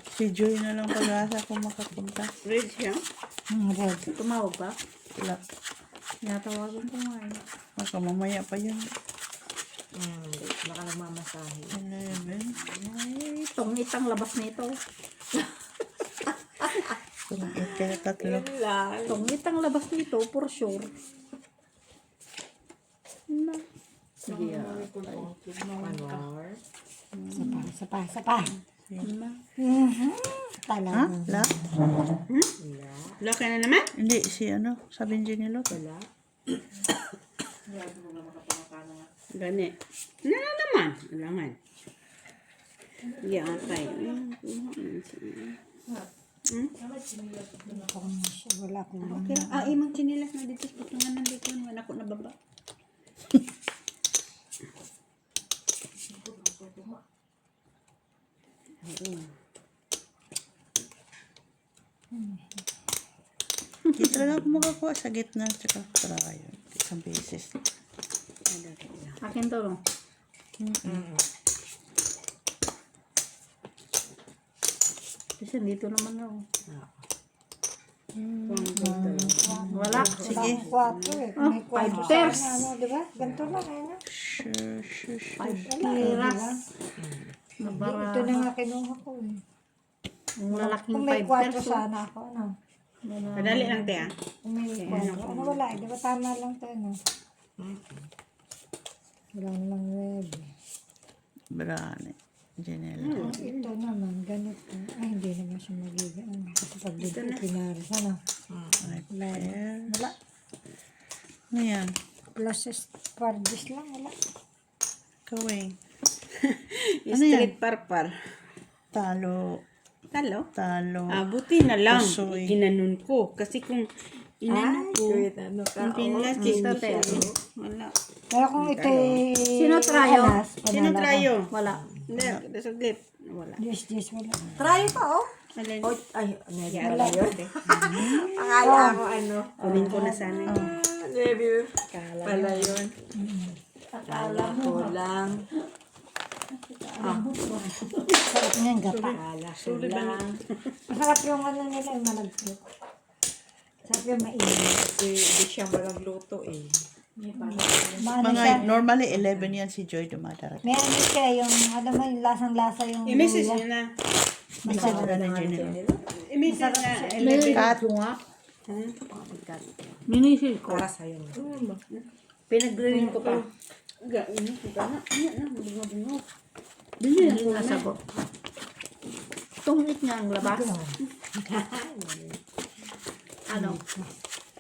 Si Joy na lang pag-asa kung makapunta. Red siya. Red. Tumawag ba? Wala. Natawagan ko nga eh. Baka mamaya pa yun. Baka nagmamasahe. 11. Ay, itong itang labas nito. Kung kaya tatlo. Itong itang labas nito, for sure. Na. Sige ah. Sapa. Na. Talaga. La? Laki na naman. Hindi, si ano, sabi ni Jenny Lot. Gani. Na naman. Alangan. Yatay. Wala ko lang. Okay. Imang chinilas na dito. Putungan ng dito. Wala ko nababa. Dito lang ako makakuha sa gitna. Tsaka try. Isang beses. Akin to, no? Kasi dito naman ako. Wala. Sige. 4 eh. May 4 pairs. Ano, di ba? Ganito lang, ano? Shush. Piras. Nabara. Ito na nga kinuha ko eh. Yung lalaking Kung may 5 4 pesos. sana ako, ano? Madali lang te ah. Kung may 4. Ano wala eh. Di ba tama lang tayo, no? Wala namang red. Brane. Jenny Lot. Ito naman, ganito. Ay, hindi naman siya magiging. Kasi pag dito, pinaris. Ano? Pair. Wala. Ano yan? Plus pardis lang, wala. Kawing. Street parpar. Talo. Talo. Talo. Buti na lang. Pusoy. Ginanon ko. Kasi kung inanon ko, yung pinlas Dito, dito Teo. wala. Pero kung ito Sino trayo? Sino trayo? Wala. Hindi, saglit. Wala. Yes, wala. Try pa, oh. Alin? Ay, never Yan. pala yun. Akala ko ano. Kunin ko na sana. Never pala yun. Akala ko lang. Sarap niyan, gata. Akala ko lang. Masarap yung ano nila, yung malagkit. Sarap yung mainit. Hindi siya malagluto eh. Maano siya, Mga, normally 11 yan si Joy dumadarat. may ano siya, yung, alam mo, yung lasang-lasa yung I-message luya. nyo na. Masarap. Wala na Jenny Lot. I-message na. Kat. nga. Minisil ko. Para sa'yo. Pinag-green ko pa. Ini kita na. Ano na, bunga-bunga. Hindi nasagot. Tungit niya ang labas. Ano?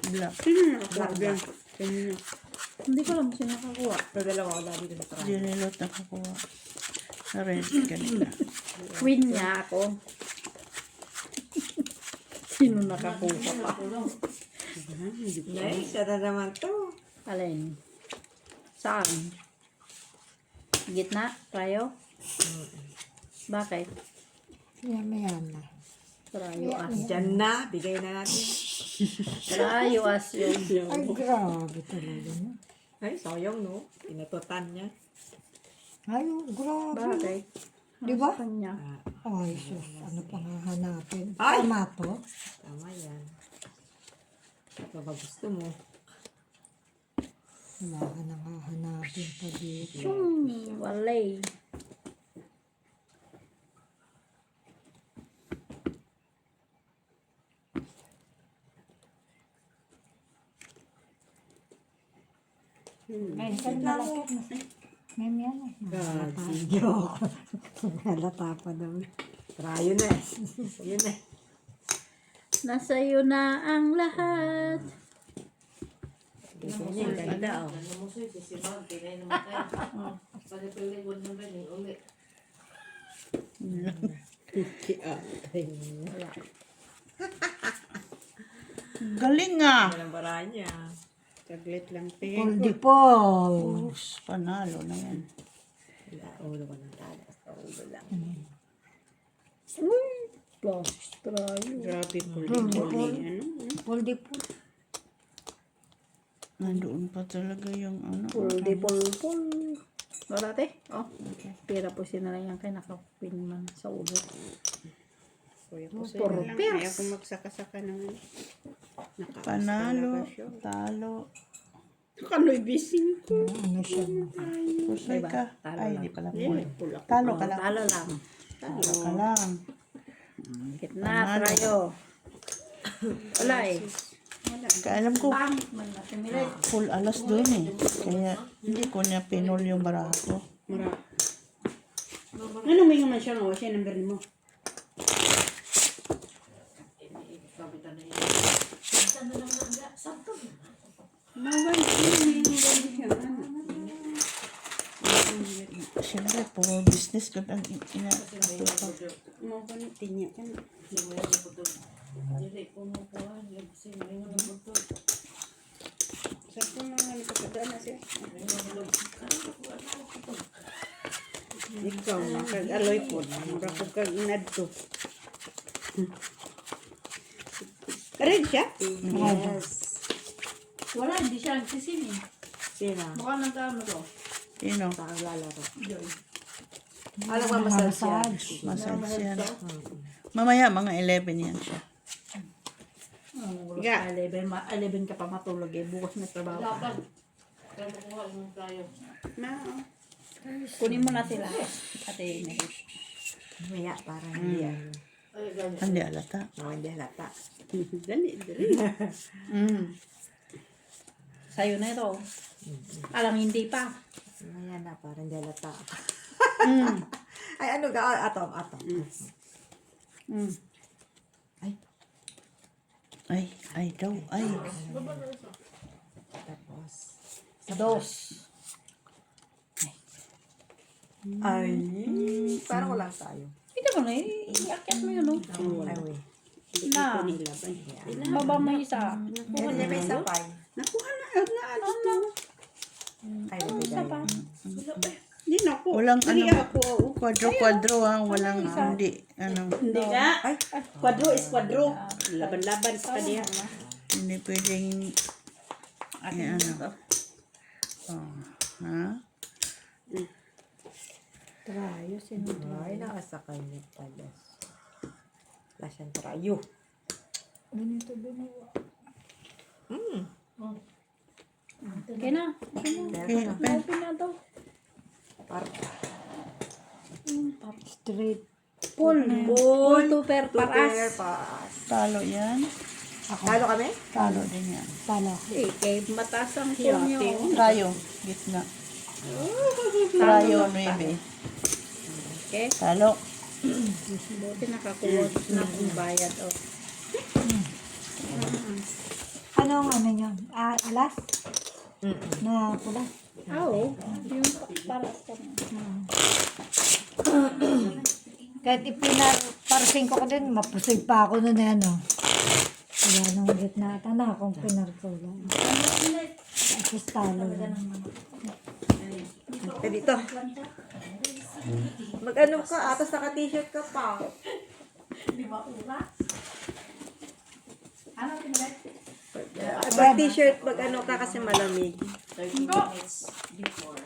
Black. Sino nakakuha dyan? Kanina. Hindi ko alam sino nakakuha. Pero dalawa ko lagi dito sa try. Jenny Lot nakakuha. Na red kanina. Queen niya ako. Sino nakakuha pa? Nice, siya na naman to. Alin? Saan? Gitna? Tayo? Bakit? Yan na. Tayo as. Diyan na, bigay na natin. Tayo as yun. Ay, grabe talaga. No? Ay, sayang no. Pinatutan niya. Ay, grabe. Bagay. Di ba? Kanya. Ay, sus. Ano pang hahanapin? Ay! Tama to? Tama yan. Ito ba gusto mo? Wala ka nang hahanapin pa dito. Walay. Ay, saan malapit na? May yan eh. Joke. Halata pa daw. Trayo na eh. Yun eh. Nasa iyo na ang lahat. Gusto niya yung ganda oh. Namusoy, sisibag, kinay naman tayo. Pagkapilig, wag naman yung uli. Galing nga. Walang bara niya. Saglit lang. Poldi Paul. Us, panalo na yan. Wala, ulo ko ng tala. Basta ulo lang. Plastic tayo. Grabe puli. Ano? Poldi Paul. Nandoon pa talaga yung ano. Puldi pulpul. Wala te. Oh. Pira po sila lang yung kinakapin man sa ulo. Kuya ko sa'yo Puro lang. pairs. Ayaw ko magsaka-saka ng ano. Nakaas Panalo, talaga siya. talo. Kano'y bising ko. Ano siya? Pusoy Diba? ka. Talo Ay, lang. hindi pala Yan, puli. pula. Talo ka lang. Talo lang. Talo ka lang. Gitna Panalo. tayo. Wala eh. Kaya alam ko, Pangit man natin. Milay. full alas doon eh. Kaya hindi ko niya pinol yung baraha ko. Mara. Ano may naman siya nga? Siya number mo. Nawan, may number siya. Siyempre, puro business ko ang ina. Mo ko na tinya ka na. Sa ko na nga nagkakadaan na siya. Ikaw, kag-aloy po. Mura ko kag-inadto. Red siya? Wala, hindi siya nagsisini. Sino? Mukha nagkano to. Sino? Parang lalaro. Alam mo, massage yan. Massage yan. Mamaya, mga 11 yan siya. Ga. 11 ka pa matulog eh. Bukas may trabaho ka. Kaya makuha yung tayo. Ma, Kunin mo na sila. Ate Inez. Mamaya, parang hindi ano. Ay, ganyan. Hindi alata. Oh, hindi halata. dali, dali. Sa'yo na ito. Alang hindi pa. Mamaya na, parang hindi halata. Mm. Ay, ano ka? Ah, atom. Mm. Ay daw, ay. Tapos, Dos. ay, parang wala tayo. Hindi mo na iakyat mo yun, no? Ay, wait. Na. Nilaban. Baba mo isa. Yan, yan may sapay. Nakuha na, na. Ay, wait. Hindi na ako. Walang Hindi ano. ako. Kwadro-kwadro ha. Walang, hindi, ano. Hindi nga. Kwadro is kwadro. Laban-laban sa kanya. Hindi pwedeng, ano. Oh, ha? Trayo, sino? Ay, nakasakay niya pala. Wala siyang trayo. Ganito binawa. Okay na. Okay, pen. Open na daw. Parang, Straight. Pull. Pull to per paras. paas. Talo yan. Talo kami? Talo din yan. Talo. Eh, kay mataas ang pull nyo. Trayo, gitna. Trayo, 9. Okay? Talo. Buti nakakuha na kung bayad. Oh. Anong ano niya? Alas? Na pula? Oo. Yung paras ka na. Kahit ipinarparsing ko din, mapusoy pa ako nun eh, ano. Wala nung gitna ata na akong pinarsulan. Tapos talo lang. Eh, dito. Mag-ano ka? Atas naka-t-shirt ka pa. Pag t-shirt, mag-ano ka kasi malamig. 30 minutes before.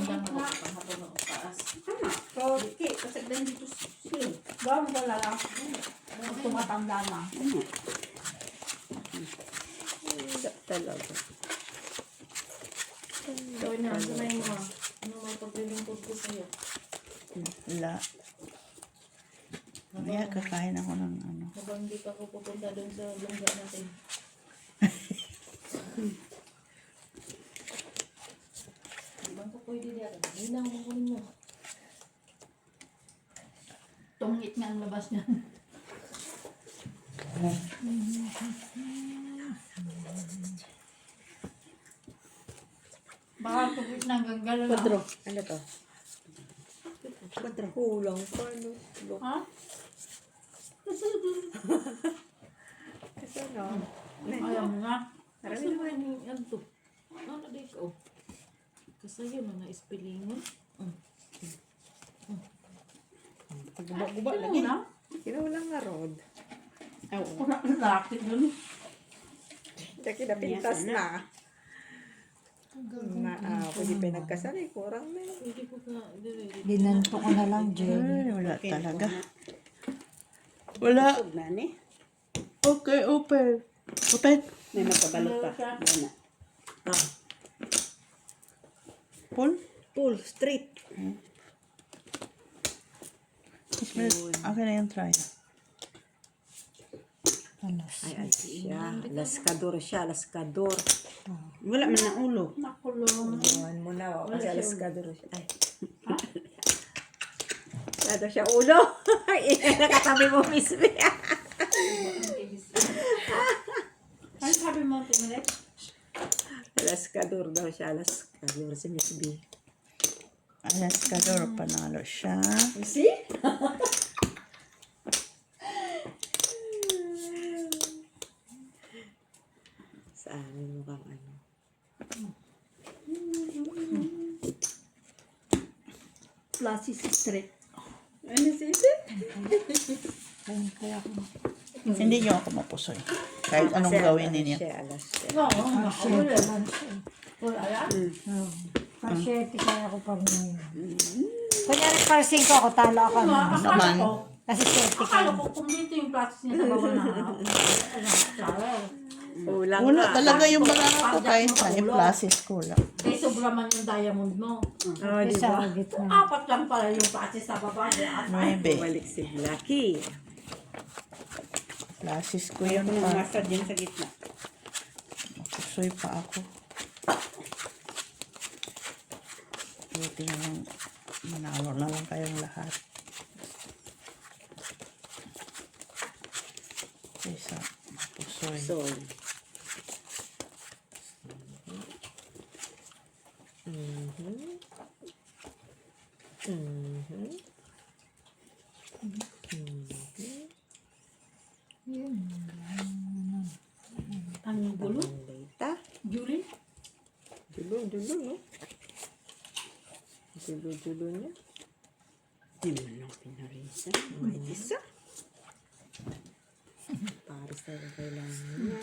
Hanggang makapagpahapon ng taas. Tama. Okay, kasagdan dito sila. Gawin ko lang. Tumatanda na. Ano? Talaga. Gawin na, ito na yung mga, mga paglilingkod ko sa'yo. Wala. Kaya kakain ako ng ano. Habang hindi pa ako pupunta doon sa lungga natin. Ibang ko pwede diya. Hindi na ako kunin mo. Tungit nga ang labas niya. Baka tungit na hanggang gano'n. Kwadro. Ano to? Kwadro. Kulang pa, no? Ha? Kasi ano? Ayaw mo na. Kasi naman yung ano to. Ano dito? Kasi yun na na-spellingan. Guba-guba Ayaw lagi. na. Kinulang nga, Rod. Oo. Kuna ang lakit dun. Tsaka napintas na. Pwede pa nagkasanay. Kurang na yun. Hindi ko ka dire. Dinanto ko na lang, Jenny. Ay, wala Okay, talaga. na. Wala. Busog na ni. Okay, open. Open. May magkabalot pa. Wala. Pull. Pull, straight. Akin na yung try. Alas. Ay, siya. Laskador siya, laskador. Wala man na ulo. Nakulong. Iwan mo na. Kasi laskador siya. Ay. Laskador siya ulo. Nakatabi mo, Miss Bea. Ano sabi mo, Timilet? Laskador daw siya. Laskador si Miss B. Alaskador, panalo siya. See? Sa amin mukhang ano. Plasis Street. Ano si ito? Ayun, kaya ako. Hindi niyo ako mapusoy. Kahit anong Kasi gawin ano ninyo. siya, alas siya. Oo, Pasyete nakulong. lang siya. Wala yan. Oo. Pasyete kaya ako pag ngayon. Kunyari, parsing ko ako, talo ako. Akala Naman. ko, Kasi safety ka. akala ko kung dito yung plasis niya sa baba na tsara. Ulang Wala nga. talaga yung banana ko kahit sa i-plasis ko lang. Eh, sobra man yung diamond mo. Oh, di Isa ba? sa gitna. Apat lang pala yung plasis sa baba. Nuebe. Bumalik si Blacky. Plasis ko Ayaw yun ko ng pa. mustard dyan sa gitna. Mapusoy pa ako. Buti na lang. Manalo na lang kayong lahat. Kaysa mapusoy. So. Ang gulo. Data. Julie. Dulo, no? Dulo niya. Di man lang pinarisa. May isa. Paris na yung kailangan niya.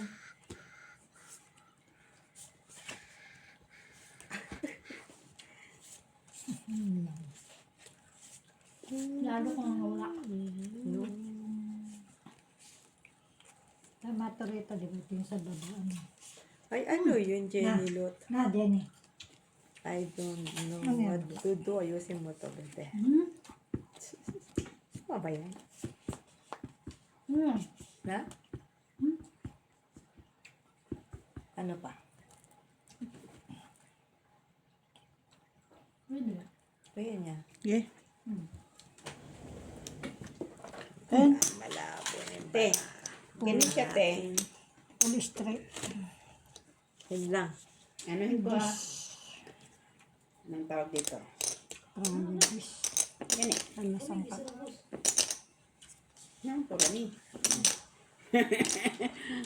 Lalo kang wala. No? Tama to rito, di ba? Yung sa baba. Ano? Ay, ano yun, Jenny Lot? Na, Jenny. I don't know Ano yan? what to do. Ayusin mo to, bete. Ano ba yan? Na? Ano pa? Pwede. Ayan niya. Okay. Then, Malabo na yun. Te. Ganun siya, te. Full straight. Yun lang. Anuhin ko ah. Anong tawag dito? Prangis. Gani. Ano sangka? Nang pura ni.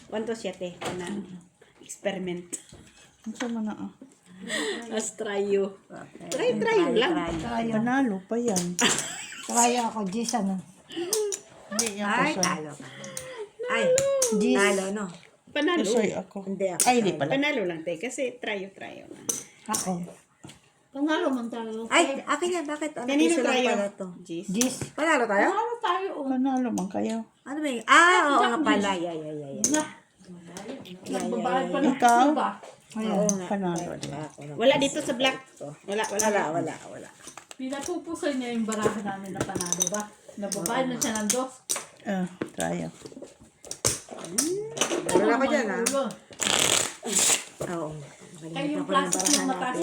Kwanto siya, te? Na experiment. ang sama na ah. Let's try you. Try lang. Tayo. Panalo pa yan. Tayo ako, Gis, ano? Hindi yung Ay, pusoy. talo ka. Ay, Gis. talo, no? Panalo. Pusoy ako. Hindi ako. Ay, hindi pala. Panalo lang, te. Kasi tryo lang. Ako. Panalo man tayo. Ay, akin yan. Bakit? Ano Kanino piso lang tayo? pala to? Jeez. Jis. Panalo tayo? Panalo tayo. Oh. Panalo man kayo. Ano ba yun? Ah, oo nga pala. Yeah. Na. Nagbabayad pa ng Ikaw? puso ba? Oo nga. Panalo din. Wala dito sa black. Wala. Wala. Pinatupusan niya yung baraha namin na panalo ba? Nababayad na siya ng dos. Tayo. Wala ko dyan, ah. Ulo. Oo. Kayo yung plastic ng mataas.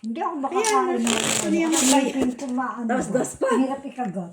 Hindi ako makakain ng ano. Ang ko maano. Dos pa. Hirap ikagat.